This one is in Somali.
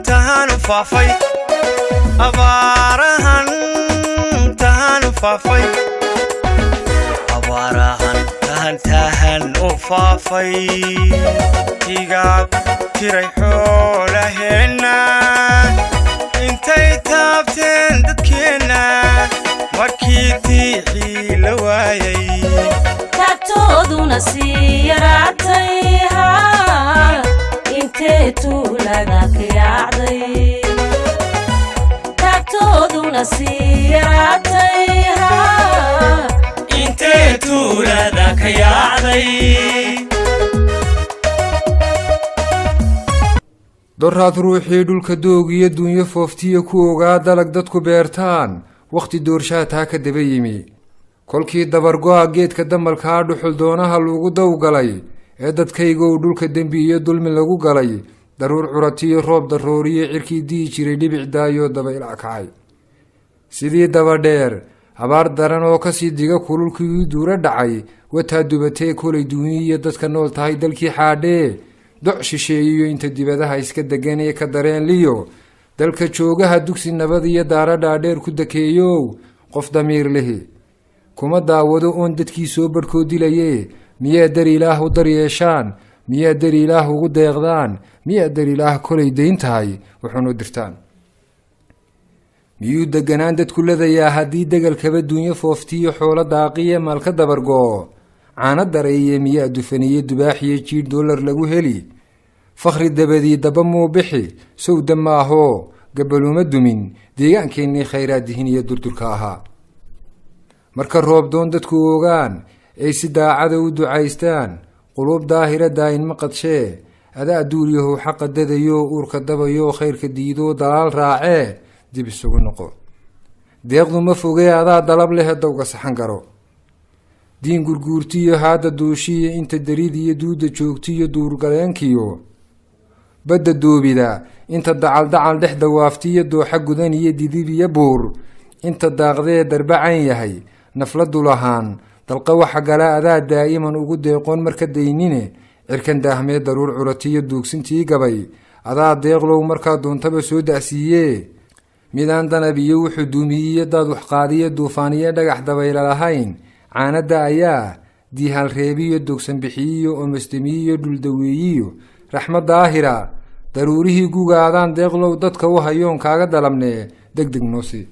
تهان فافي أبارهن تهان فافي أبارهن تهان وفافي تيغاب تريحو لهنا انتي تابتين ددكينا مركيتي حيلوايي تابتودونا سيراتيها انتي تولادك يعضي تابتودونا سيراتيها انتي تولادك يعضي daraad ruuxii dhulka doogiyo dunyo fooftiya ku ogaa dalag dadku beertaan waqti doorshaa taa ka daba yimi kolkii dabargo'a geedka damalkaa dhuxul doonaha lagu dawgalay ee dadkaygow dhulka dembi iyo dulmi lagu galay daruur curatiyo roob darooriyo cirkii dihi jiray dhibic daayoo dabaylac kacay sidii dabadheer abaar daran oo kasii diga kululkii duura dhacay wataa dubatee kolay duuniyo dadka nool tahay dalkii xaadhee doc shisheeyiyo inta dibadaha iska degan ee ka dareen liyo dalka joogaha dugsi nabad iyo daara dhaadheer ku dakeeyow qof damiir lihi kuma daawado oon dadkii soo barhkoo dilaye miyaa dar ilaah u daryeeshaan miyaa dar ilaah ugu deeqdaan miyaa dar ilaah kolay dayn tahay wuxuunu dirtaan miyuu deganaan dadku ladayaa haddii degalkaba dunyo fooftiyo xoolo daaqiye maalka dabargoo caano dareeye miyaa dufaniye dubaaxiyo jiir dollar lagu heli fakhri dabadii daba muu bixi sowda maahoo gabaluma dumin deegaankeenii khayraadihin iyo durdurka ahaa marka roob doon dadku ogaan ay si daacada u ducaystaan quluub daahira daa'inma qadshee adaa duuriyahow xaqa dadayo uurka dabayo khayrka diidoo dalaal raacee dib isugu noqo deeqdu ma fogee adaa dalab leh dowga saxan garo diin gurguurtiyo haada duushiyo inta daridiyo duuda joogtiyo duurgaleenkiyo badda doobida inta dacal dhex dawaaftiyo dooxa gudan iyo didib iyo buur inta daaqdee darbacan yahay nafladu lahaan dalqa waxa gala adaa daa'iman ugu deeqoon marka daynine cirkan daahmee daruur curatiyo duugsintii gabay adaa deeqlow markaa doontaba soo da'siiyee midaan danab iyo wuxuu duumiyiyo daad waxqaadiyo duufaaniyo dhagax dabayla lahayn caanada ayaa diihal reebiyo dogsan bixiyiyo omastamiyiyo dhuldaweeyiyo raxmad daahira daruurihii gugaadaan deeqlow dadka u hayoon kaaga dalabnee degdeg noo sii